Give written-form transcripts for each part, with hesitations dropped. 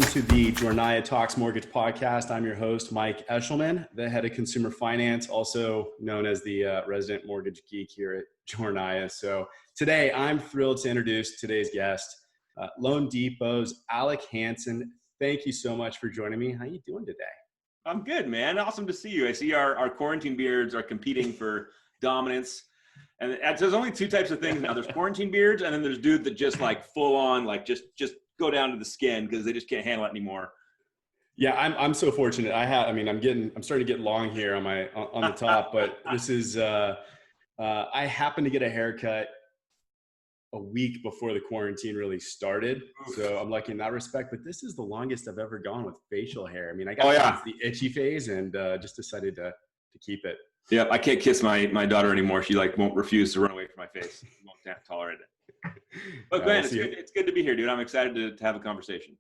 to the Jornaya Talks Mortgage Podcast. I'm your host, Mike Eshelman, the head of consumer finance, also known as the resident mortgage geek here at Jornaya. So today, I'm thrilled to introduce today's guest, loanDepot's Alec Hanson. Thank you so much for joining me. How are you doing today? I'm good, man. Awesome to see you. I see our quarantine beards are competing for dominance. And there's only two types of things now. There's quarantine beards, and then there's dudes that just like full on, like just go down to the skin because they just can't handle it anymore. Yeah, I'm so fortunate. I'm starting to get long here on the top, but this is I happened to get a haircut a week before the quarantine really started, so I'm lucky in that respect. But this is the longest I've ever gone with facial hair. I mean, I got past the itchy phase and just decided to keep it. Yeah, I can't kiss my daughter anymore. She won't refuse to run away from my face. She won't tolerate it. But Glenn, it's good to be here, dude. I'm excited to have a conversation.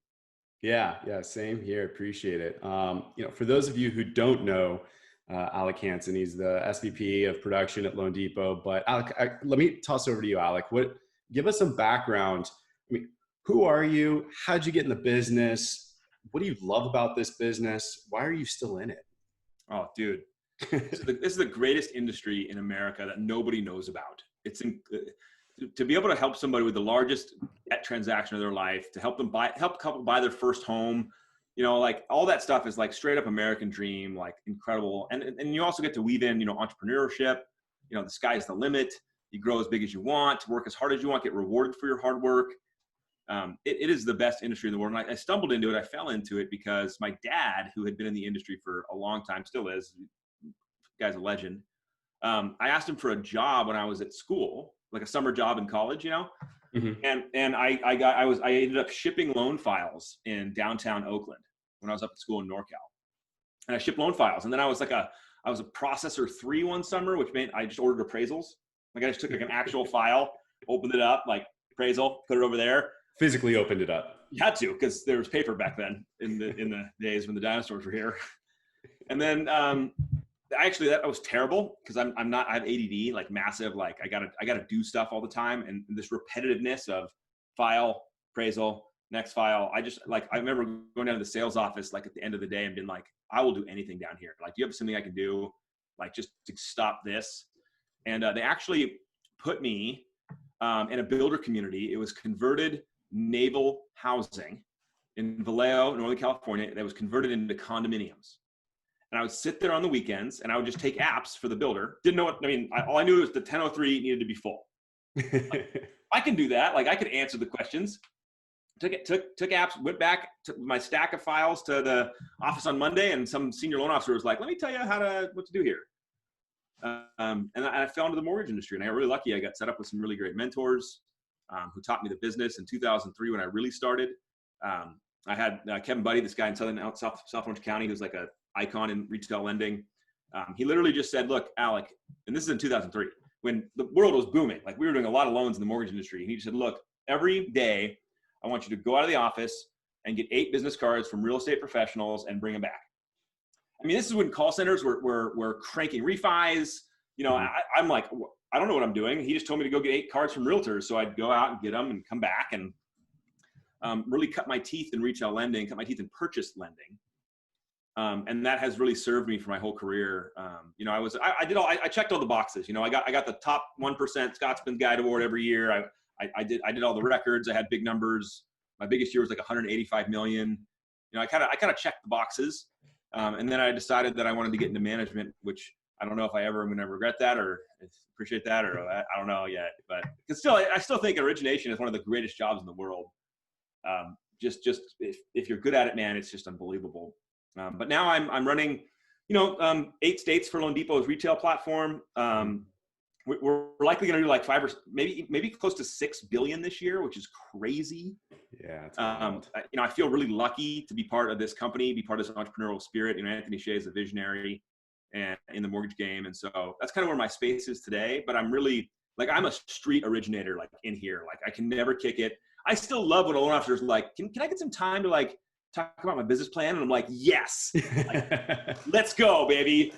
Yeah, same here. Appreciate it. For those of you who don't know Alec Hanson, he's the SVP of Production at loanDepot. But Alec, let me toss over to you, Alec. Give us some background. I mean, who are you? How'd you get in the business? What do you love about this business? Why are you still in it? Oh, dude. This is the greatest industry in America that nobody knows about. To be able to help somebody with the largest debt transaction of their life, to help a couple buy their first home, like all that stuff is like straight up American dream, like incredible. And you also get to weave in, entrepreneurship, the sky's the limit. You grow as big as you want, work as hard as you want, get rewarded for your hard work. It is the best industry in the world. And I stumbled into it. I fell into it because my dad, who had been in the industry for a long time, still is, guy's a legend. I asked him for a job when I was at school, like a summer job in college, Mm-hmm. And I ended up shipping loan files in downtown Oakland when I was up at school in NorCal. And I shipped loan files. And then I was a processor 3 one summer, which meant I just ordered appraisals. Like I just took like an actual file, opened it up, like appraisal, put it over there. Physically opened it up. You had to, because there was paper back then in the days when the dinosaurs were here. And then actually that was terrible because I have ADD, like massive, like I gotta do stuff all the time, and this repetitiveness of file, appraisal, next file. I remember going down to the sales office like at the end of the day and being like, I will do anything down here. Like, do you have something I can do, like just to stop this? And they actually put me in a builder community. It was converted naval housing in Vallejo, Northern California, that was converted into condominiums. And I would sit there on the weekends and I would just take apps for the builder. Didn't know all I knew was the 1003 needed to be full. I can do that. Like I could answer the questions. Took apps, went back to my stack of files to the office on Monday, and some senior loan officer was like, let me tell you what to do here. And I fell into the mortgage industry, and I got really lucky. I got set up with some really great mentors who taught me the business. In 2003, when I really started, I had Kevin Buddy, this guy in South Orange County, who's like a icon in retail lending. He literally just said, look, Alec, and this is in 2003, when the world was booming. Like we were doing a lot of loans in the mortgage industry. And he just said, look, every day I want you to go out of the office and get 8 business cards from real estate professionals and bring them back. I mean, this is when call centers were cranking refis. I'm like, I don't know what I'm doing. He just told me to go get 8 cards from realtors. So I'd go out and get them and come back and really cut my teeth in retail lending, cut my teeth in purchase lending. And that has really served me for my whole career. I checked all the boxes. I got the top 1% Scotsman Guide Award every year. I did all the records. I had big numbers. My biggest year was like 185 million. I kind of checked the boxes. And then I decided that I wanted to get into management, which I don't know if I ever am going to regret that or appreciate that, or I don't know yet. But I still think origination is one of the greatest jobs in the world. Just if you're good at it, man, it's just unbelievable. But now I'm running, 8 states for loanDepot's retail platform. We're likely going to do like 5 or maybe close to 6 billion this year, which is crazy. Yeah. I feel really lucky to be part of this company, be part of this entrepreneurial spirit. Anthony Shea is a visionary and in the mortgage game. And so that's kind of where my space is today, but I'm really I'm a street originator, like in here, like I can never kick it. I still love when a loan officer is like, can I get some time to like talk about my business plan? And I'm like, yes, let's go, baby.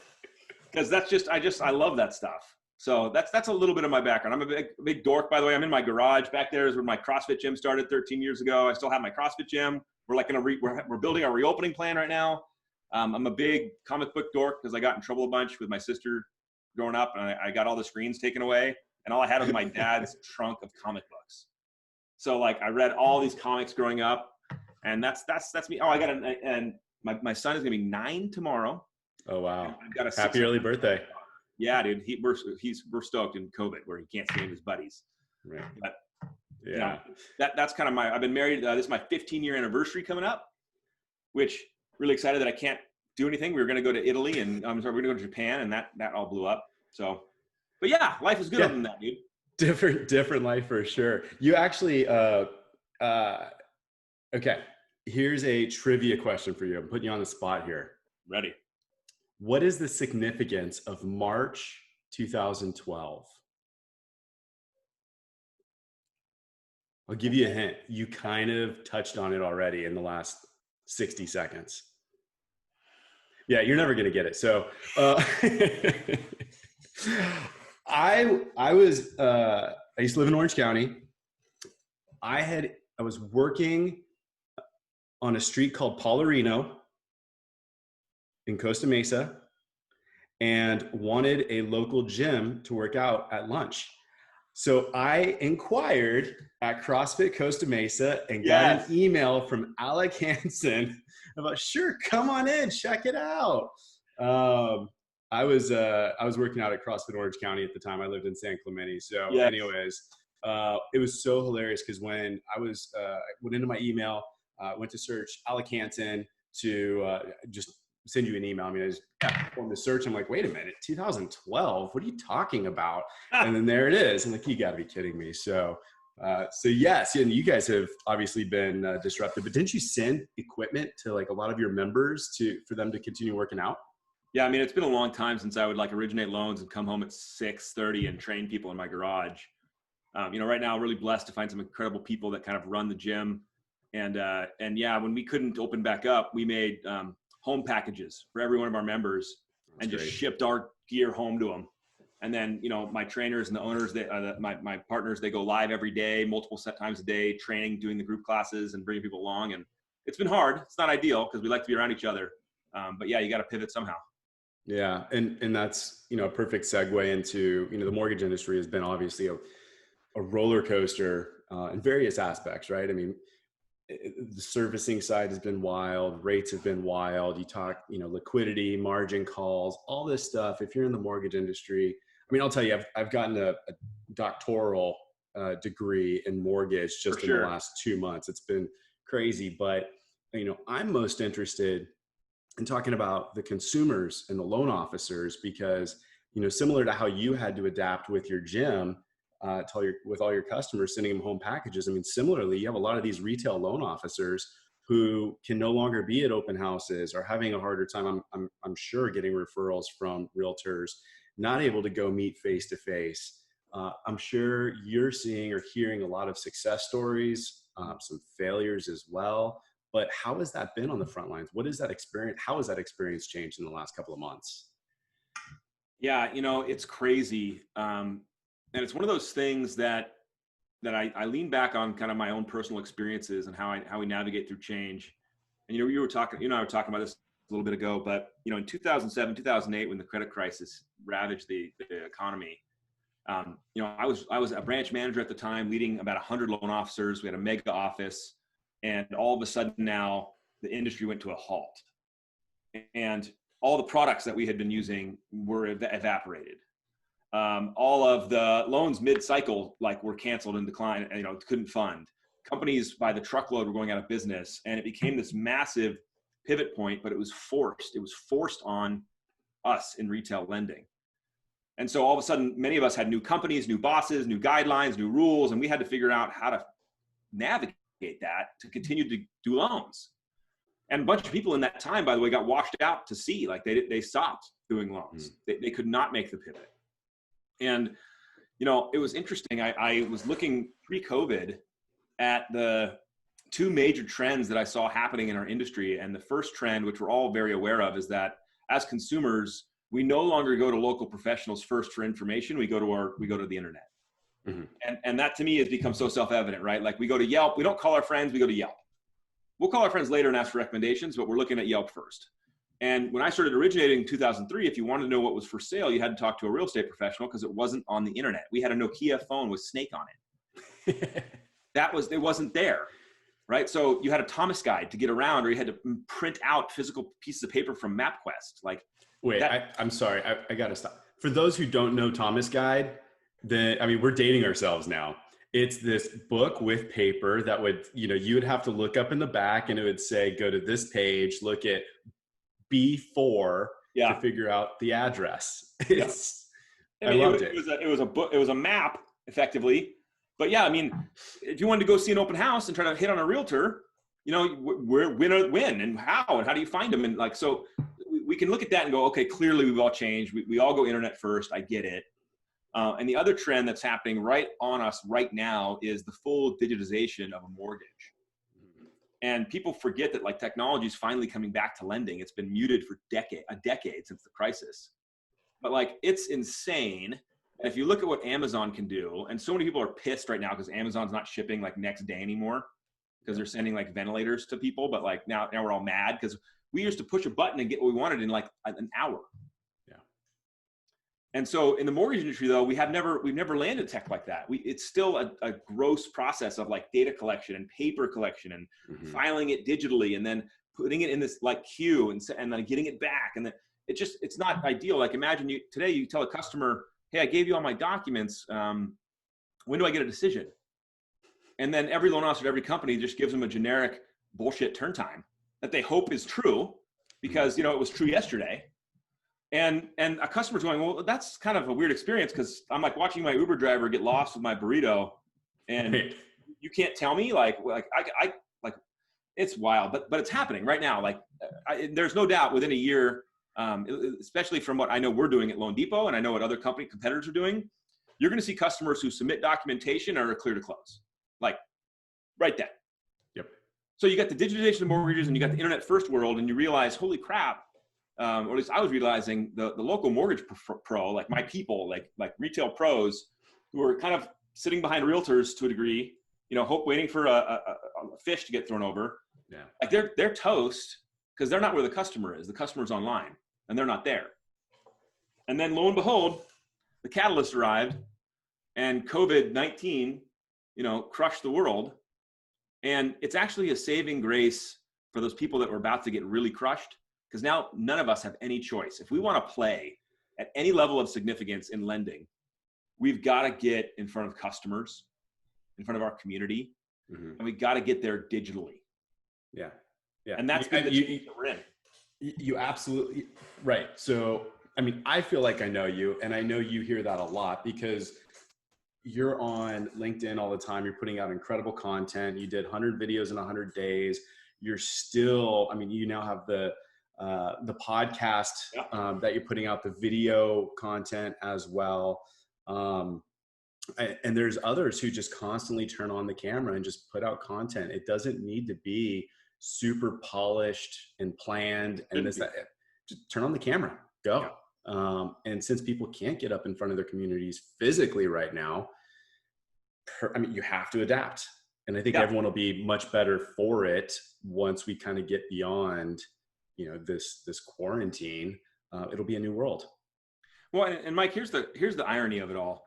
Cause that's I love that stuff. So that's a little bit of my background. I'm a big dork, by the way. I'm in my garage. Back there is where my CrossFit gym started 13 years ago. I still have my CrossFit gym. We're like we're building our reopening plan right now. I'm a big comic book dork because I got in trouble a bunch with my sister growing up, and I got all the screens taken away, and all I had was my dad's trunk of comic books. So like I read all these comics growing up, and that's me. Oh, and my son is gonna be 9 tomorrow. Oh wow! I've got a happy early birthday. Yeah, dude. We're stoked in COVID where he can't see his buddies. Right. But yeah, you know, that's kind of I've been married. This is my 15-year anniversary coming up, which really excited that I can't do anything. We were going to go to Italy and we're going to go to Japan, and that all blew up. So, but yeah, life is good other than that, dude. Different life for sure. You actually, okay. Here's a trivia question for you. I'm putting you on the spot here. Ready. What is the significance of March 2012? I'll give you a hint. You kind of touched on it already in the last 60 seconds. Yeah, you're never going to get it. So I used to live in Orange County. I was working on a street called Paularino in Costa Mesa and wanted a local gym to work out at lunch. So I inquired at CrossFit Costa Mesa and got an email from Alec Hanson about, sure, come on in, check it out. I was working out at CrossFit Orange County at the time. I lived in San Clemente. So anyways, it was so hilarious because when I went into my email, went to search Alec Hanson to just send you an email. I mean, I just performed the search. I'm like, wait a minute, 2012, what are you talking about? And then there it is. I'm like, you gotta be kidding me. So yes, and you guys have obviously been disruptive, but didn't you send equipment to like a lot of your members for them to continue working out? Yeah. I mean, it's been a long time since I would like originate loans and come home at 6:30 and train people in my garage. Right now I'm really blessed to find some incredible people that kind of run the gym. And yeah, when we couldn't open back up, we made home packages for every one of our members. That's and just great. Shipped our gear home to them. And then, my trainers and the owners, my partners, they go live every day, multiple times a day, training, doing the group classes and bringing people along. And it's been hard. It's not ideal because we like to be around each other. But yeah, you got to pivot somehow. Yeah. And that's, a perfect segue into, the mortgage industry has been obviously a roller coaster in various aspects, right? I mean, the servicing side has been wild. Rates have been wild. You talk, liquidity, margin calls, all this stuff. If you're in the mortgage industry, I mean, I'll tell you, I've gotten a doctoral degree in mortgage just in the last 2 months. It's been crazy, but I'm most interested in talking about the consumers and the loan officers because, similar to how you had to adapt with your gym, with all your customers, sending them home packages. I mean, similarly, you have a lot of these retail loan officers who can no longer be at open houses or having a harder time. I'm sure getting referrals from realtors, not able to go meet face to face. I'm sure you're seeing or hearing a lot of success stories, some failures as well. But how has that been on the front lines? What is that experience? How has that experience changed in the last couple of months? Yeah, it's crazy. And it's one of those things that I lean back on kind of my own personal experiences and how we navigate through change. And, you and I were talking about this a little bit ago, but, in 2007, 2008, when the credit crisis ravaged the economy, I was a branch manager at the time leading about 100 loan officers. We had a mega office, and all of a sudden now the industry went to a halt. And all the products that we had been using were evaporated. All of the loans mid-cycle were canceled and declined, and couldn't fund. Companies by the truckload were going out of business, and it became this massive pivot point, but it was forced. It was forced on us in retail lending. And so all of a sudden, many of us had new companies, new bosses, new guidelines, new rules, and we had to figure out how to navigate that to continue to do loans. And a bunch of people in that time, by the way, got washed out to sea. They stopped doing loans. They could not make the pivot. And, it was interesting. I was looking pre-COVID at the two major trends that I saw happening in our industry. And the first trend, which we're all very aware of, is that as consumers, we no longer go to local professionals first for information. We go to the internet. Mm-hmm. And that to me has become so self-evident, right? Like we go to Yelp, we don't call our friends, we go to Yelp. We'll call our friends later and ask for recommendations, but we're looking at Yelp first. And when I started originating in 2003, if you wanted to know what was for sale, you had to talk to a real estate professional because it wasn't on the internet. We had a Nokia phone with Snake on it. It wasn't there, right? So you had a Thomas guide to get around, or you had to print out physical pieces of paper from MapQuest. Like, wait, I'm sorry, I got to stop. For those who don't know Thomas Guide, we're dating ourselves now. It's this book with paper that would, you would have to look up in the back and it would say, go to this page, look at B4 to figure out the address. I loved it. It was a book. It was a map, effectively. But yeah, I mean, if you wanted to go see an open house and try to hit on a realtor, when and how do you find them? And like, so we can look at that and go, okay, clearly we've all changed. We all go internet first. I get it. And the other trend that's happening right on us right now is the full digitization of a mortgage. And people forget that like technology is finally coming back to lending. It's been muted for a decade since the crisis. But like, it's insane. And if you look at what Amazon can do, and so many people are pissed right now because Amazon's not shipping like next day anymore because they're sending like ventilators to people. But like now we're all mad because we used to push a button and get what we wanted in like an hour. Yeah. And so in the mortgage industry though, we've never landed tech like that. It's still a gross process of like data collection and paper collection and filing it digitally and then putting it in this like queue and then getting it back. And then it's not ideal. Like imagine today you tell a customer, hey, I gave you all my documents. When do I get a decision? And then every loan officer at every company just gives them a generic bullshit turn time that they hope is true because, it was true yesterday. And a customer's going, well, that's kind of a weird experience because I'm like watching my Uber driver get lost with my burrito and you can't tell me I it's wild, but it's happening right now. Like there's no doubt within a year, especially from what I know we're doing at loanDepot and I know what other competitors are doing, you're going to see customers who submit documentation are clear to close, like right then. Yep. So you got the digitization of mortgages and you got the internet first world and you realize, holy crap, or at least I was realizing the local mortgage pro, like my people, like retail pros who are kind of sitting behind realtors to a degree, waiting for a fish to get thrown over. Yeah. Like they're toast because they're not where the customer is. The customer's online and they're not there. And then lo and behold, the catalyst arrived and COVID-19, crushed the world. And it's actually a saving grace for those people that were about to get really crushed. Because now none of us have any choice. If we want to play at any level of significance in lending, we've got to get in front of customers, in front of our community, and we got to get there digitally. Yeah. Yeah. And that's the change that we're in. You absolutely right. So, I feel like I know you, and I know you hear that a lot because you're on LinkedIn all the time. You're putting out incredible content. You did 100 videos in 100 days. You're still, you now have the podcast that you're putting out, the video content as well. And there's others who just constantly turn on the camera and just put out content. It doesn't need to be super polished and planned and this, that. Just turn on the camera, go. And since people can't get up in front of their communities physically right now, you have to adapt. And I think everyone will be much better for it once we kind of get beyond this quarantine. It'll be a new world. Well, and Mike, here's the irony of it all.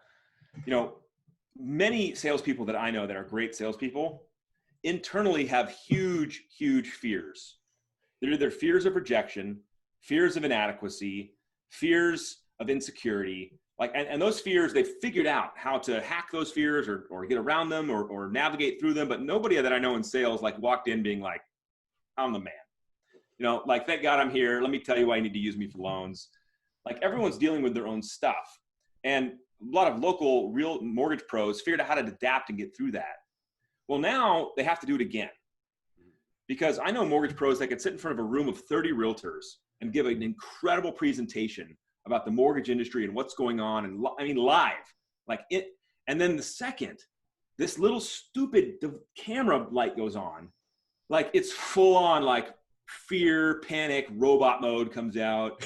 Many salespeople that I know that are great salespeople internally have huge, huge fears. They're either fears of rejection, fears of inadequacy, fears of insecurity. And those fears, they've figured out how to hack those fears or get around them or navigate through them. But nobody that I know in sales walked in being like, I'm the man. Thank God I'm here. Let me tell you why you need to use me for loans. Everyone's dealing with their own stuff. And a lot of local real mortgage pros figured out how to adapt and get through that. Well, now they have to do it again. Because I know mortgage pros that could sit in front of a room of 30 realtors and give an incredible presentation about the mortgage industry and what's going on. And live. And then the second, this little stupid camera light goes on, it's full on, fear, panic, robot mode comes out.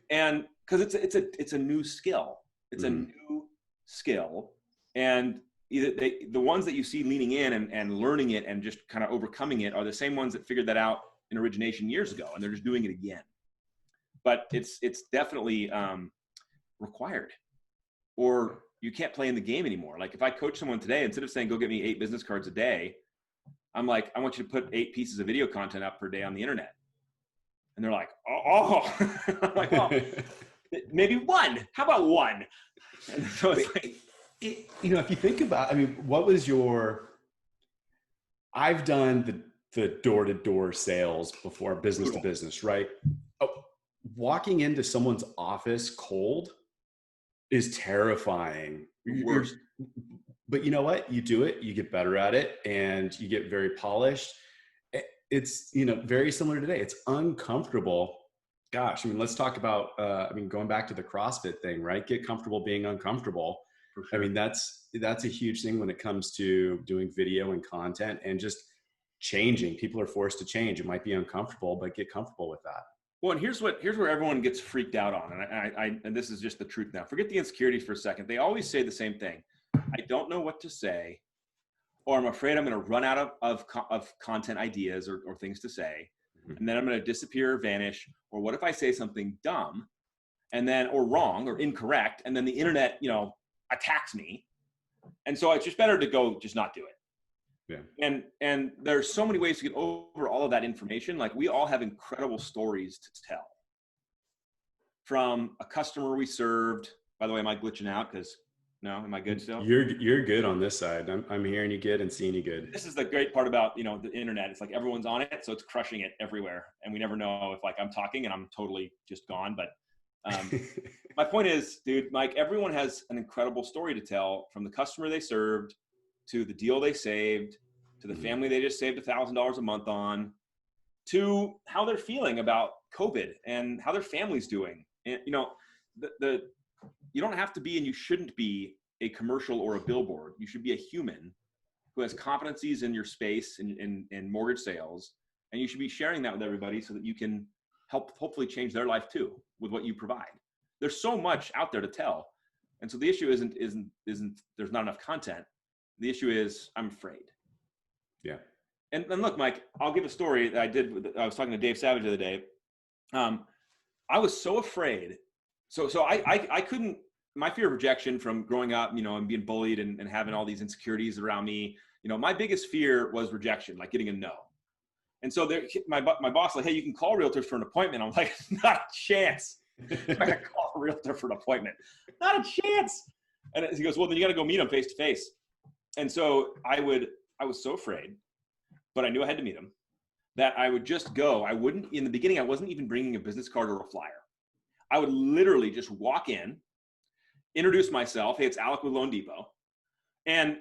And because it's a new skill. It's a new skill. And either the ones that you see leaning in and learning it and just kind of overcoming it are the same ones that figured that out in origination years ago, and they're just doing it again. But it's definitely required, or you can't play in the game anymore. Like if I coach someone today, instead of saying, go get me 8 business cards a day, I'm like, I want you to put 8 pieces of video content up per day on the internet. And they're like, oh. I'm like, well, maybe 1. How about 1? And so it's like, you know, if you think about, I mean, what was I've done the door-to-door sales before, business to business, right? Oh, walking into someone's office cold is terrifying. Worst. But you know what? You do it, you get better at it, and you get very polished. It's, you know, very similar today. It's uncomfortable. Gosh, I mean, let's talk about, going back to the CrossFit thing, right? Get comfortable being uncomfortable. For sure. I mean, that's a huge thing when it comes to doing video and content and just changing. People are forced to change. It might be uncomfortable, but get comfortable with that. Well, and here's where everyone gets freaked out on. And this is just the truth now. Forget the insecurities for a second. They always say the same thing. I don't know what to say, or I'm afraid I'm going to run out of content ideas or things to say. And then I'm going to disappear or vanish. Or what if I say something dumb and then, or wrong or incorrect, and then the internet, you know, attacks me. And so it's just better to go, just not do it. Yeah. And there's so many ways to get over all of that information. Like we all have incredible stories to tell. From a customer we served, by the way, am I glitching out? No, am I good still? You're good on this side. I'm hearing you good and seeing you good. This is the great part about, you know, the internet. It's like everyone's on it, so it's crushing it everywhere. And we never know if like I'm talking and I'm totally just gone. But my point is, dude, Mike, everyone has an incredible story to tell, from the customer they served to the deal they saved, to the family they just saved $1,000 a month on, to how they're feeling about COVID and how their family's doing. And, you know, you don't have to be, and you shouldn't be, a commercial or a billboard. You should be a human who has competencies in your space in mortgage sales. And you should be sharing that with everybody so that you can help hopefully change their life too with what you provide. There's so much out there to tell. And so the issue isn't there's not enough content. The issue is I'm afraid. Yeah. And look, Mike, I'll give a story that I was talking to Dave Savage the other day. I was so afraid. So I couldn't, my fear of rejection from growing up, you know, and being bullied and having all these insecurities around me, you know, my biggest fear was rejection, like getting a no. And so my boss like, hey, you can call realtors for an appointment. I'm like, not a chance. I'm going to call a realtor for an appointment. Not a chance. And he goes, well, then you got to go meet them face to face. And so I was so afraid, but I knew I had to meet them, that I would just go. In the beginning, I wasn't even bringing a business card or a flyer. I would literally just walk in, introduce myself. Hey, it's Alec with loanDepot. And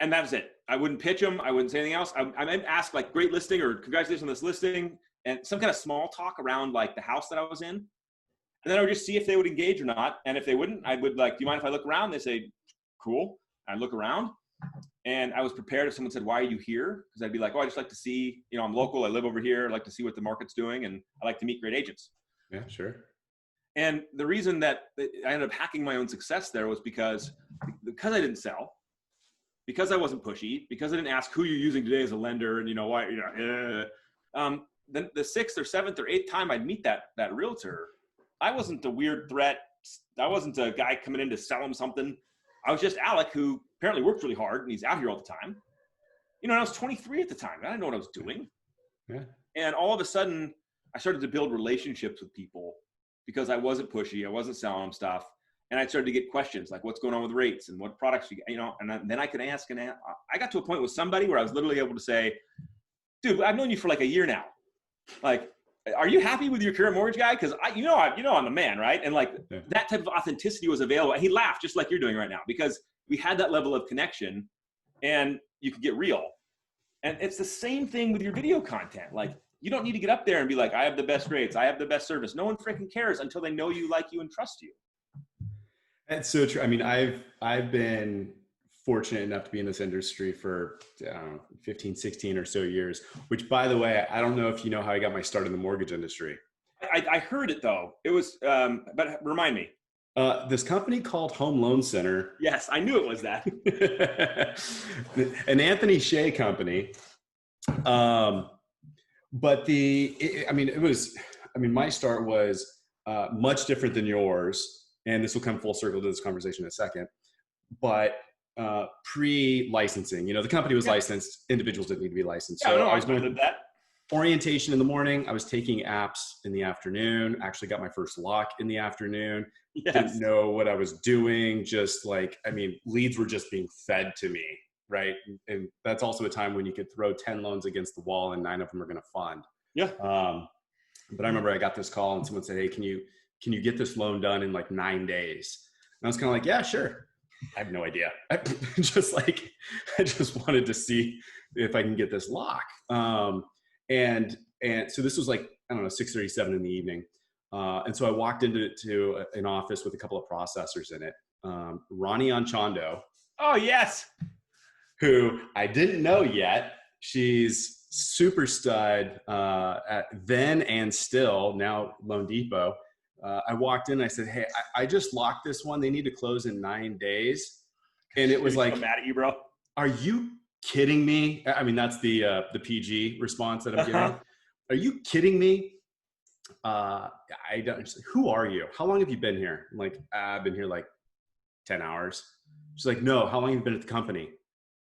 that was it. I wouldn't pitch them. I wouldn't say anything else. I might ask like, great listing, or congratulations on this listing, and some kind of small talk around like the house that I was in. And then I would just see if they would engage or not. And if they wouldn't, I would like, do you mind if I look around? They say, cool. I'd look around. And I was prepared if someone said, why are you here? Because I'd be like, oh, I just like to see, you know, I'm local. I live over here. I like to see what the market's doing. And I like to meet great agents. Yeah, sure. And the reason that I ended up hacking my own success there was because I didn't sell, because I wasn't pushy, because I didn't ask who you're using today as a lender and, you know, why, you know, then the 6th or 7th or 8th time I'd meet that realtor, I wasn't the weird threat. I wasn't a guy coming in to sell him something. I was just Alec, who apparently works really hard and he's out here all the time. You know, I was 23 at the time. I didn't know what I was doing. Yeah. And all of a sudden I started to build relationships with people because I wasn't pushy. I wasn't selling them stuff. And I started to get questions like, what's going on with rates and what products you know, and then I could ask, and I got to a point with somebody where I was literally able to say, dude, I've known you for like a year now. Like, are you happy with your current mortgage guy? Because I'm the man, right? And like that type of authenticity was available. And he laughed just like you're doing right now, because we had that level of connection and you could get real. And it's the same thing with your video content. Like, you don't need to get up there and be like, I have the best rates, I have the best service. No one freaking cares until they know you, like you, and trust you. That's so true. I mean, I've been fortunate enough to be in this industry for, I don't know, 15, 16 or so years, which, by the way, I don't know if you know how I got my start in the mortgage industry. I heard it though. It was, but remind me. This company called Home Loan Center. Yes, I knew it was that. An Anthony Shea company. But my start was much different than yours. And this will come full circle to this conversation in a second. But pre-licensing, the company was licensed. Individuals didn't need to be licensed. Yeah, So no, I was doing that. Orientation in the morning. I was taking apps in the afternoon. Actually got my first lock in the afternoon. Yes. Didn't know what I was doing. Just leads were just being fed to me, right? And that's also a time when you could throw 10 loans against the wall and 9 of them are going to fund. Yeah. But I remember I got this call and someone said, "Hey, can you get this loan done in like 9 days?" And I was kind of like, "Yeah, sure." I have no idea. I just wanted to see if I can get this lock. And so this was like, I don't know, 6:37 in the evening. And so I walked into an office with a couple of processors in it. Ronnie Anchondo. Oh, yes. Who I didn't know yet. She's super stud at then and still, now loanDepot. I walked in and I said, "Hey, I just locked this one. They need to close in 9 days." And it was like, so mad at you, bro. Are you kidding me? I mean, that's the PG response that I'm giving. Are you kidding me? I don't. She's like, "Who are you? How long have you been here?" I'm like, "I've been here like 10 hours." She's like, "No, how long have you been at the company?"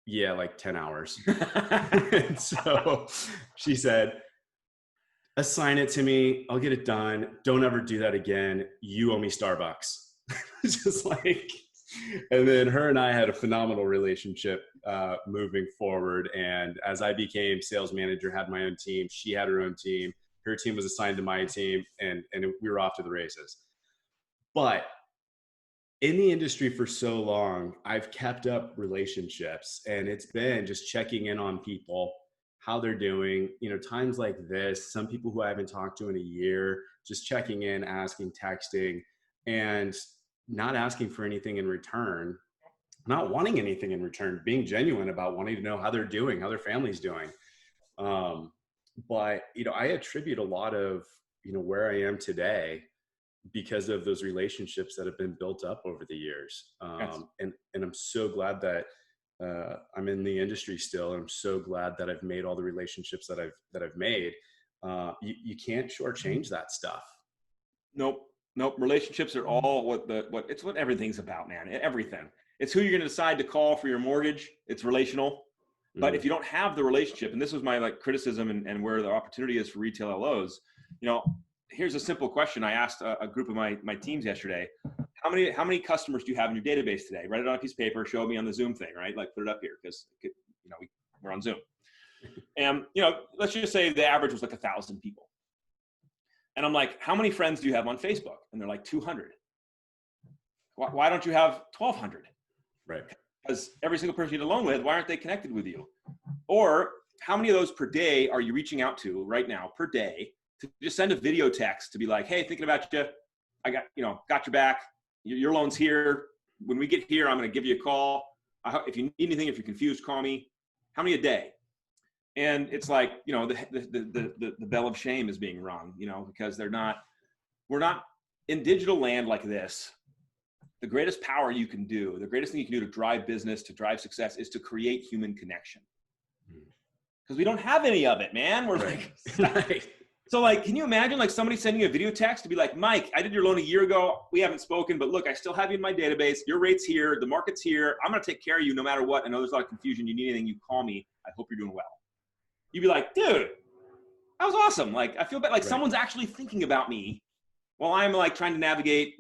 "Yeah, like 10 hours. And so she said, "Assign it to me. I'll get it done. Don't ever do that again. You owe me Starbucks." Just like, and then her and I had a phenomenal relationship moving forward. And as I became sales manager, had my own team, she had her own team. Her team was assigned to my team, and we were off to the races. But in the industry for so long, I've kept up relationships, and it's been just checking in on people, how they're doing. Times like this, some people who I haven't talked to in a year, just checking in, asking, texting, and not asking for anything in return, not wanting anything in return, being genuine about wanting to know how they're doing, how their family's doing. But I attribute a lot of where I am today because of those relationships that have been built up over the years. Yes. And I'm so glad that I'm in the industry still. I'm so glad that I've made all the relationships that I've made. You can't shortchange that stuff. Nope. Relationships are all what everything's about, man. Everything. It's who you're going to decide to call for your mortgage. It's relational. But if you don't have the relationship, and this was my criticism and where the opportunity is for retail LOs, here's a simple question. I asked a group of my teams yesterday, how many customers do you have in your database today? Write it on a piece of paper, show me on the Zoom thing, right? Like put it up here because we're on Zoom. And let's just say the average was like 1,000 people. And I'm like, how many friends do you have on Facebook? And they're like 200. Why don't you have 1,200? Right. Because every single person you get a loan with, why aren't they connected with you? Or how many of those per day are you reaching out to right now per day to just send a video text to be like, "Hey, thinking about you. I got your back. Your loan's here. When we get here, I'm going to give you a call. If you need anything, if you're confused, call me." How many a day? And it's like, the bell of shame is being rung, because we're not in digital land like this. The greatest power you can do, the greatest thing you can do to drive business, to drive success, is to create human connection. Because we don't have any of it, man. We're like, so can you imagine somebody sending you a video text to be like, "Mike, I did your loan a year ago. We haven't spoken, but look, I still have you in my database. Your rate's here. The market's here. I'm going to take care of you no matter what. I know there's a lot of confusion. You need anything, you call me. I hope you're doing well." You'd be like, "Dude, that was awesome. I feel bad. Someone's actually thinking about me while I'm trying to navigate,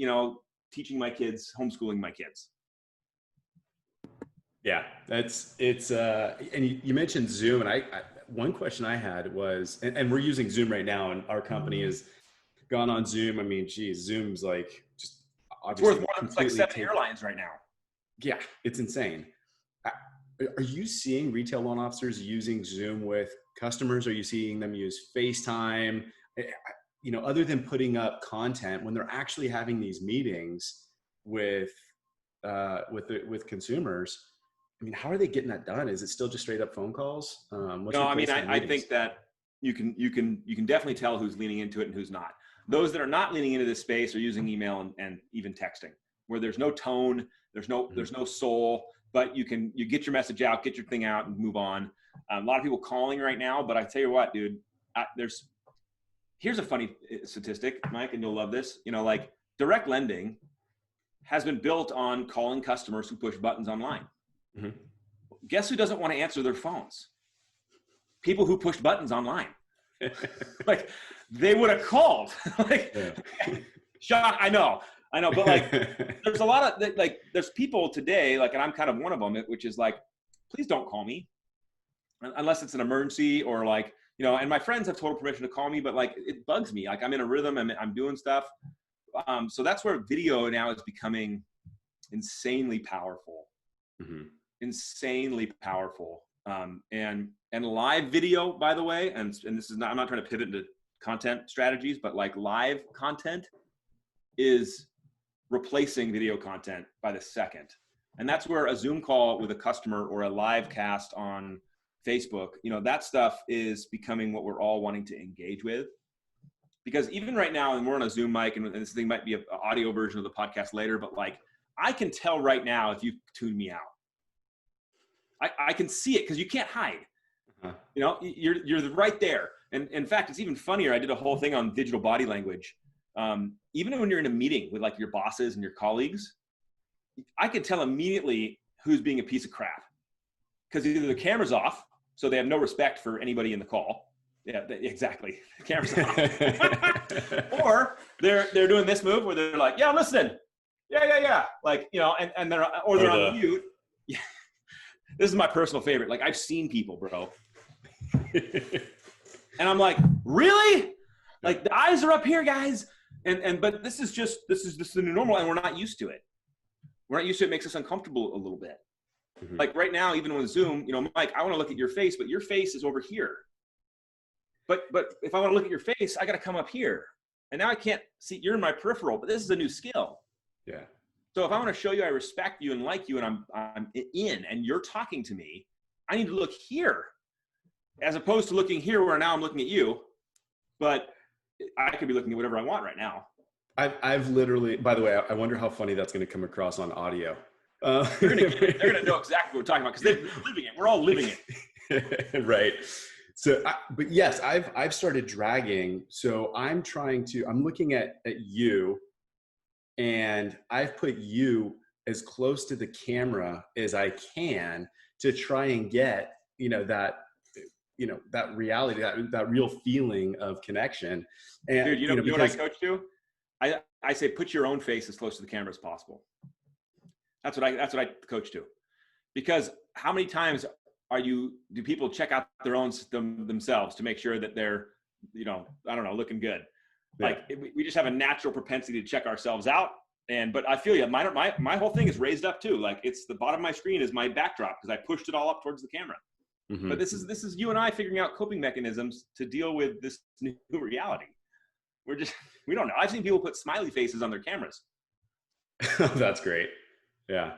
teaching my kids, homeschooling my kids." Yeah, and you mentioned Zoom, and I one question I had was, and we're using Zoom right now, and our company has gone on Zoom. I mean, geez, Zoom's just obviously it's worth more than 7 airlines right now. Yeah, it's insane. Are you seeing retail loan officers using Zoom with customers? Are you seeing them use FaceTime? Other than putting up content, when they're actually having these meetings with consumers, I mean, how are they getting that done? Is it still just straight up phone calls? What's No, I mean, replacing I meetings? think that you can definitely tell who's leaning into it and who's not. Those that are not leaning into this space are using email and even texting, where there's no tone, there's no soul, but you get your message out, get your thing out, and move on. A lot of people calling right now, but I tell you what, dude, here's a funny statistic, Mike, and you'll love this. You know, like direct lending has been built on calling customers who push buttons online. Mm-hmm. Guess who doesn't want to answer their phones? People who pushed buttons online. Like they would have called. Like, shock. I know, but like, there's a lot of like, there's people today, like, and I'm kind of one of them, which is like, please don't call me unless it's an emergency or like, you know. And my friends have total permission to call me, but like, it bugs me. Like, I'm in a rhythm. I'm doing stuff. So that's where video now is becoming insanely powerful. Mm-hmm. Insanely powerful. And live video, by the way, and this is not, I'm not trying to pivot into content strategies, but like live content is replacing video content by the second. And that's where a Zoom call with a customer or a live cast on Facebook, you know, that stuff is becoming what we're all wanting to engage with. Because even right now, and we're on a Zoom mic, and this thing might be an audio version of the podcast later, but like, I can tell right now if you tune me out. I can see it because you can't hide. You know, you're right there. And in fact, it's even funnier. I did a whole thing on digital body language. Even when you're in a meeting with like your bosses and your colleagues, I can tell immediately who's being a piece of crap, because either the camera's off, so they have no respect for anybody in the call. Yeah, exactly. The camera's off. Or they're doing this move where they're like, yeah, I'm listening. Yeah. Like, you know, and they're on mute. Yeah. This is my personal favorite. Like, I've seen people, bro. And I'm like, really? Like, the eyes are up here, guys. But this is the new normal, and we're not used to it. We're not used to it. It makes us uncomfortable a little bit. Mm-hmm. Like right now, even with Zoom, you know, Mike, I want to look at your face, but your face is over here. But if I want to look at your face, I got to come up here. And now I can't see, you're in my peripheral, but this is a new skill. Yeah. So if I want to show you I respect you and like you, and I'm in, and you're talking to me, I need to look here, as opposed to looking here where now I'm looking at you. But I could be looking at whatever I want right now. I've literally, by the way, I wonder how funny that's going to come across on audio. They're going to know exactly what we're talking about, because they're living it. We're all living it. Right. So, but yes, I've started dragging. So I'm looking at you, and I've put you as close to the camera as I can to try and get, that reality, that real feeling of connection. And dude, you know what I coach to? I say, put your own face as close to the camera as possible. That's what I coach to. Because how many times do people check out their own themselves to make sure that they're, looking good? Yeah. Like, we just have a natural propensity to check ourselves out. But I feel you. My whole thing is raised up too. Like, it's the bottom of my screen is my backdrop, because I pushed it all up towards the camera. Mm-hmm. But this is you and I figuring out coping mechanisms to deal with this new reality. We don't know. I've seen people put smiley faces on their cameras. That's great. Yeah,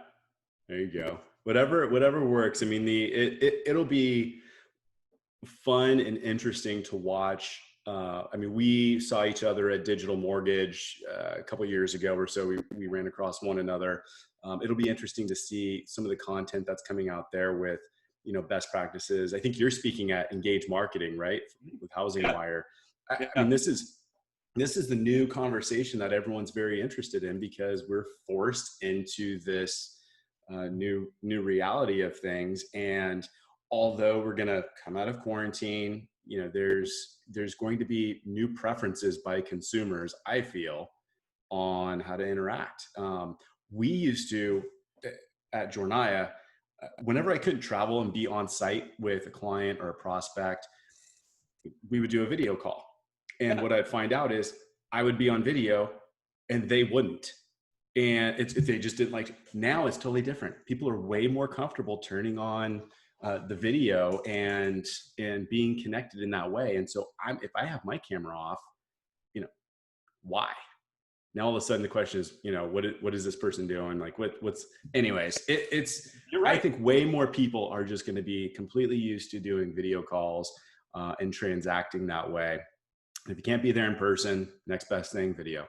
there you go. Whatever works. I mean, it'll be fun and interesting to watch. We saw each other at Digital Mortgage a couple of years ago or so. We ran across one another. It'll be interesting to see some of the content that's coming out there with, best practices. I think you're speaking at Engage Marketing, right? With Housing Wire. I mean, this is the new conversation that everyone's very interested in, because we're forced into this new reality of things. And although we're going to come out of quarantine, there's going to be new preferences by consumers, I feel, on how to interact. We used to, at Jornaya, whenever I couldn't travel and be on site with a client or a prospect, we would do a video call. And what I'd find out is I would be on video and they wouldn't. And they just didn't like it. Now it's totally different. People are way more comfortable turning on the video and being connected in that way. And so if I have my camera off, why? Now all of a sudden the question is, what is this person doing? Like what's anyways, You're right. I think way more people are just going to be completely used to doing video calls and transacting that way. If you can't be there in person, next best thing, video.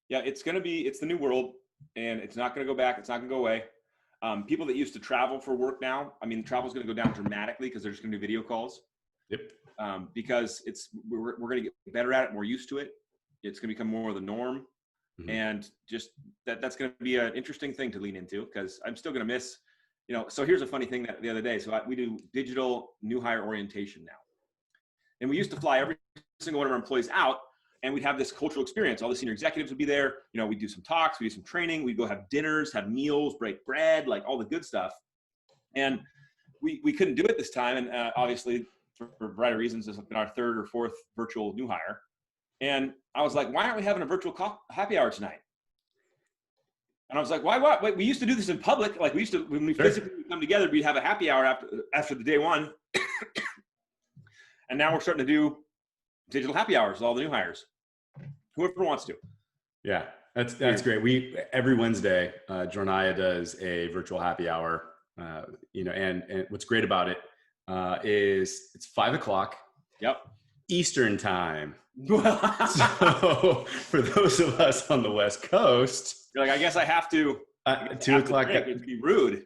Yeah, it's the new world, and it's not going to go back. It's not going to go away. People that used to travel for work now, I mean, travel is going to go down dramatically because they're just going to do video calls. Yep. Because we're going to get better at it, more used to it. It's going to become more of the norm. Mm-hmm. And just that's going to be an interesting thing to lean into, because I'm still going to miss, so here's a funny thing that the other day. So we do digital new hire orientation now. And we used to fly every single one of our employees out, and we'd have this cultural experience. All the senior executives would be there. We'd do some talks, we'd do some training, we'd go have dinners, have meals, break bread, like all the good stuff. And we couldn't do it this time. And obviously, for a variety of reasons, this has been our third or fourth virtual new hire. And I was like, why aren't we having a virtual happy hour tonight? And I was like, why? What? Wait, we used to do this in public. Like, we used to, when we physically come together, we'd have a happy hour after the day one. And now we're starting to do digital happy hours with all the new hires. Whoever wants to. Yeah, that's great. Every Wednesday, Jornaya does a virtual happy hour. And what's great about it is it's 5:00. Yep. Eastern time. So for those of us on the West Coast, you're like, I guess I have to. 2:00. It'd be rude.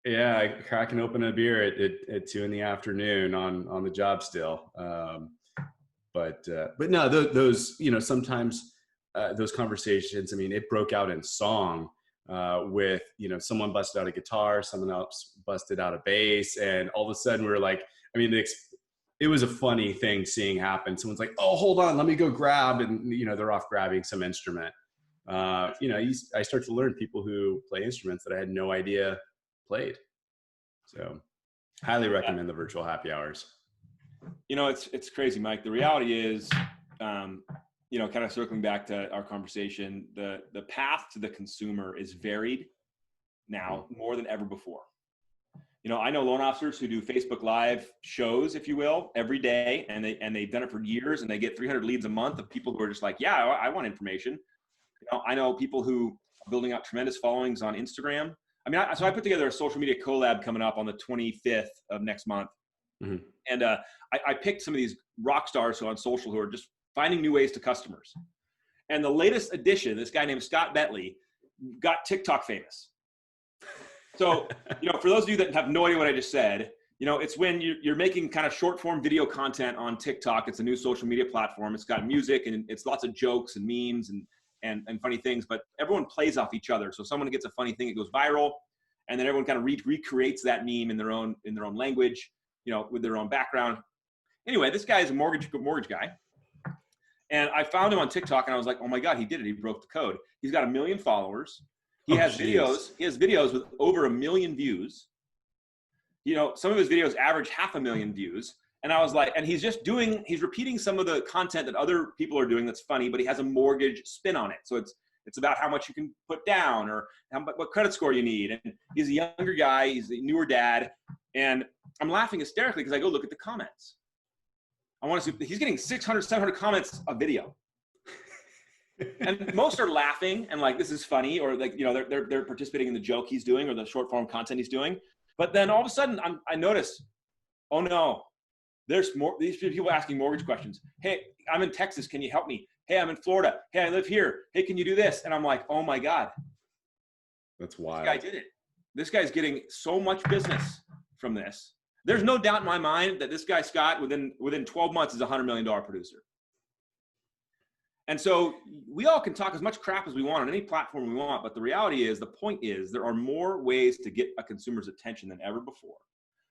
Yeah, cracking open a beer at 2 p.m. on the job still. But no, those sometimes those conversations. I mean, it broke out in song with someone busted out a guitar, someone else busted out a bass, and all of a sudden we were like, I mean, it was a funny thing seeing happen. Someone's like, "Oh, hold on, let me go grab," and they're off grabbing some instrument. I start to learn people who play instruments that I had no idea played. So, highly recommend the virtual happy hours. It's crazy, Mike. The reality is, kind of circling back to our conversation, the path to the consumer is varied now more than ever before. I know loan officers who do Facebook Live shows, if you will, every day, and they've done it for years, and they get 300 leads a month of people who are just like, yeah, I want information. I know people who are building out tremendous followings on Instagram. I mean, so I put together a social media collab coming up on the 25th of next month. Mm-hmm. And I picked some of these rock stars who are on social who are just finding new ways to customers. And the latest addition, this guy named Scott Bentley, got TikTok famous. So, for those of you that have no idea what I just said, it's when you're making kind of short form video content on TikTok. It's a new social media platform. It's got music and it's lots of jokes and memes and funny things, but everyone plays off each other. So someone gets a funny thing, it goes viral, and then everyone kind of recreates that meme in their own language, with their own background. Anyway, this guy is a mortgage guy. And I found him on TikTok and I was like, oh my God, he did it. He broke the code. He's got 1 million followers. He has videos with over 1 million views. Some of his videos average 500,000 views. And I was like, and he's repeating some of the content that other people are doing that's funny, but he has a mortgage spin on it. So it's about how much you can put down or what credit score you need. And he's a younger guy. He's a newer dad. And I'm laughing hysterically because I go look at the comments. I want to see, he's getting 600, 700 comments a video. And most are laughing and like, this is funny, or like, they're participating in the joke he's doing or the short form content he's doing. But then all of a sudden I notice, oh no, there's more, these people asking mortgage questions. Hey, I'm in Texas. Can you help me? Hey, I'm in Florida. Hey, I live here. Hey, can you do this? And I'm like, oh my God. That's wild. This guy did it. This guy's getting so much business from this. There's no doubt in my mind that this guy, Scott, within 12 months is a $100 million producer. And so we all can talk as much crap as we want on any platform we want, but the reality is, the point is, there are more ways to get a consumer's attention than ever before.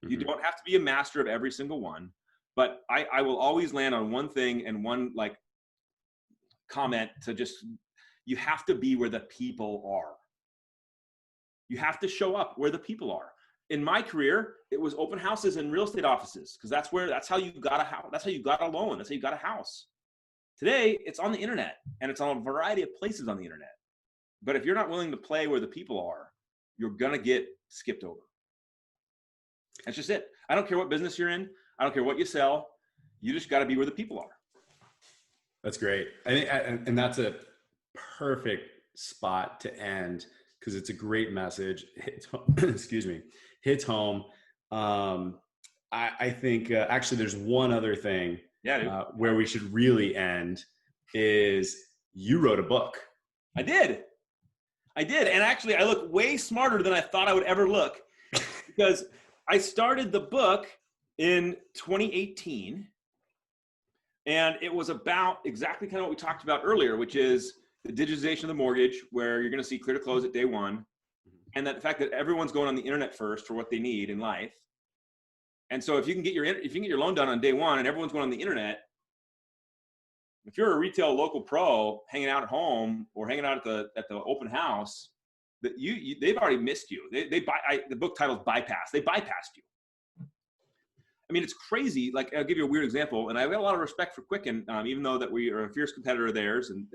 Mm-hmm. You don't have to be a master of every single one, but I will always land on one thing and one like comment to just, you have to be where the people are. You have to show up where the people are. In my career, it was open houses and real estate offices, because that's how you got a house. That's how you got a loan. That's how you got a house. Today, it's on the internet, and it's on a variety of places on the internet. But if you're not willing to play where the people are, you're going to get skipped over. That's just it. I don't care what business you're in. I don't care what you sell. You just got to be where the people are. That's great. I think, and that's a perfect spot to end because it's a great message. Excuse me, hits home. I think actually there's one other thing where we should really end is you wrote a book. I did. And actually I look way smarter than I thought I would ever look, because I started the book in 2018, and it was about exactly kind of what we talked about earlier, which is the digitization of the mortgage, where you're going to see clear to close at day one, and that the fact that everyone's going on the internet first for what they need in life. And so if you can get your loan done on day one and everyone's going on the internet, if you're a retail local pro hanging out at home or hanging out at the open house, that they've already missed you. The book title is Bypass. They bypassed you. I mean, it's crazy. Like, I'll give you a weird example, and I've got a lot of respect for Quicken, even though that we are a fierce competitor of theirs, and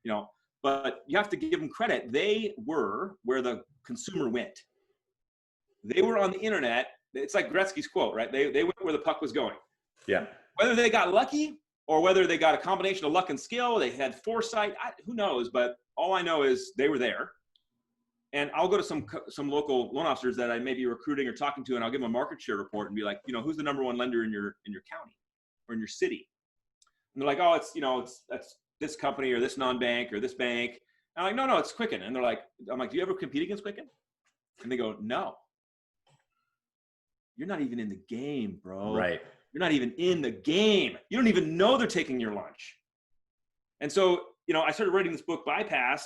you know, but you have to give them credit. They were where the consumer went. They were on the internet. It's like Gretzky's quote, right? They went where the puck was going. Yeah. Whether they got lucky or whether they got a combination of luck and skill, they had foresight, who knows? But all I know is they were there. And I'll go to some local loan officers that I may be recruiting or talking to, and I'll give them a market share report and be like, you know, who's the number one lender in your county or in your city? And they're like, oh, that's this company or this non-bank or this bank. And I'm like, no, it's Quicken. And they're like, I'm like, do you ever compete against Quicken? And they go, no. You're not even in the game, bro. Right. You're not even in the game. You don't even know they're taking your lunch. And so, you know, I started writing this book, Bypassed,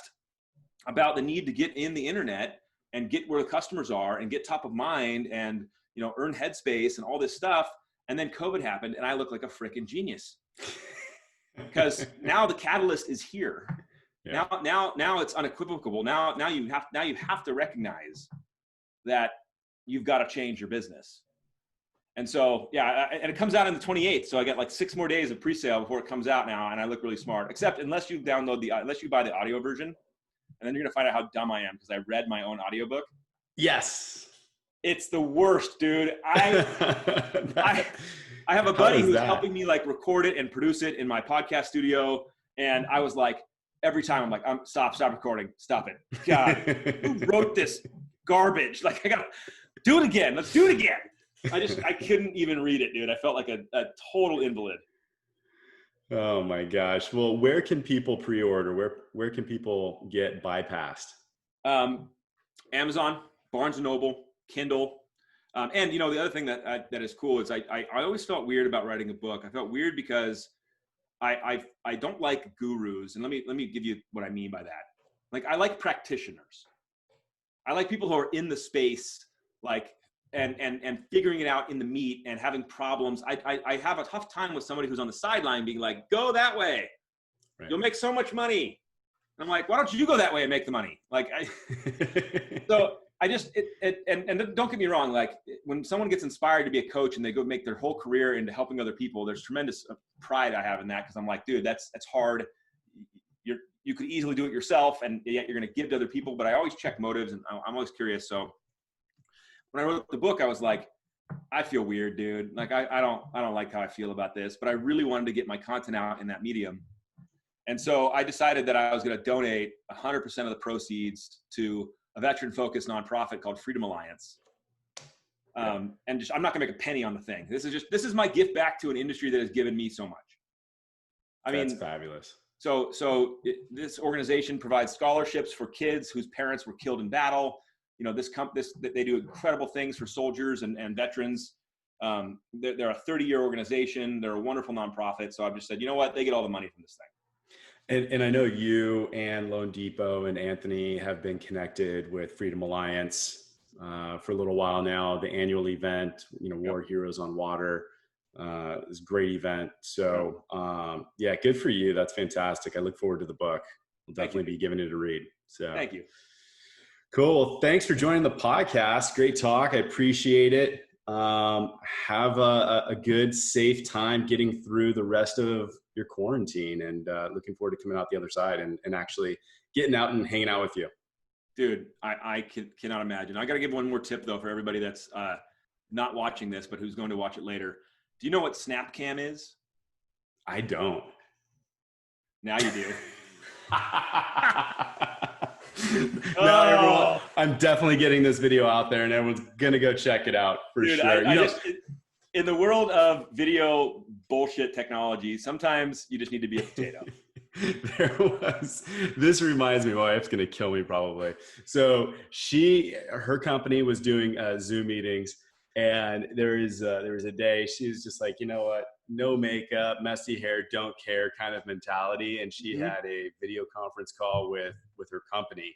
about the need to get in the internet and get where the customers are and get top of mind and, you know, earn headspace and all this stuff. And then COVID happened and I look like a freaking genius because now the catalyst is here. Yeah. Now it's unequivocal. Now you have to recognize that you've got to change your business. And so, yeah, and it comes out on the 28th. So I got like 6 more days of pre-sale before it comes out now. And I look really smart, except unless you buy the audio version, and then you're going to find out how dumb I am because I read my own audiobook. Yes. It's the worst, dude. I have a buddy who's helping me like record it and produce it in my podcast studio. And I was like, every time I'm like, stop recording. Stop it. God, who wrote this garbage? Like, I got to do it again. Let's do it again. I couldn't even read it, dude. I felt like a total invalid. Oh my gosh. Well, where can people pre-order? Where can people get Bypassed? Amazon, Barnes & Noble, Kindle. And you know, the other thing that is cool is I always felt weird about writing a book. I felt weird because I don't like gurus. And let me give you what I mean by that. Like, I like practitioners. I like people who are in the space, like, and figuring it out in the meat and having problems. I have a tough time with somebody who's on the sideline being like, go that way. Right. You'll make so much money. And I'm like, why don't you go that way and make the money? Like, so I just, and don't get me wrong. Like, when someone gets inspired to be a coach and they go make their whole career into helping other people, there's tremendous pride I have in that. Cause I'm like, dude, that's hard. You could easily do it yourself and yet you're going to give to other people. But I always check motives and I'm always curious. So when I wrote the book, I was like, I feel weird, dude. Like, I don't like how I feel about this, but I really wanted to get my content out in that medium. And so I decided that I was going to donate 100% of the proceeds to a veteran-focused nonprofit called Freedom Alliance. And I'm not going to make a penny on the thing. This is my gift back to an industry that has given me so much. That's fabulous. So this organization provides scholarships for kids whose parents were killed in battle. You know, they do incredible things for soldiers and veterans. They're a 30-year organization. They're a wonderful nonprofit. So I've just said, you know what? They get all the money from this thing. And I know you and loanDepot and Anthony have been connected with Freedom Alliance for a little while now. The annual event, you know, War Heroes on Water, is a great event. So yeah, good for you. That's fantastic. I look forward to the book. We'll definitely be giving it a read. So thank you. Cool. Well, thanks for joining the podcast. Great talk. I appreciate it. Have a good, safe time getting through the rest of your quarantine, and looking forward to coming out the other side and actually getting out and hanging out with you. Dude, I cannot imagine. I got to give one more tip though for everybody that's not watching this, but who's going to watch it later. Do you know what SnapCam is? I don't. Now you do. Now everyone, Oh, I'm definitely getting this video out there, and everyone's gonna go check it out for dude, sure. in the world of video bullshit technology, sometimes you just need to be a potato. This reminds me, my wife's gonna kill me probably. So her company was doing Zoom meetings, and there was a day she was just like, you know what, no makeup, messy hair, don't care kind of mentality, and she had a video conference call with her company,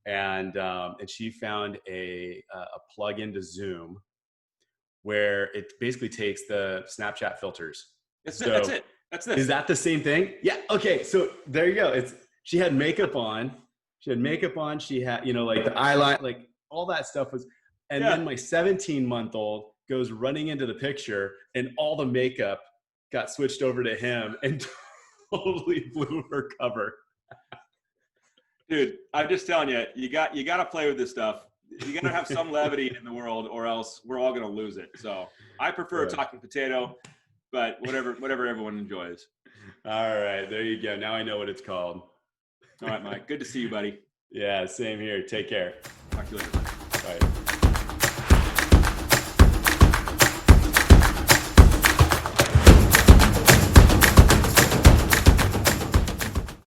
and she found a plug into Zoom where it basically takes the Snapchat filters. That's So it. That's this. is that the same thing? Yeah. Okay. So there you go. She had makeup on. She had, like the eyeliner, like all that stuff was. And then my 17-month-old goes running into the picture, and all the makeup got switched over to him and totally blew her cover. Dude, I'm just telling you, you got to play with this stuff. You got to have some levity in the world, or else we're all going to lose it. So I prefer talking potato, but whatever everyone enjoys. All right, there you go. Now I know what it's called. All right, Mike. Good to see you, buddy. Yeah, same here. Take care. Talk to you later.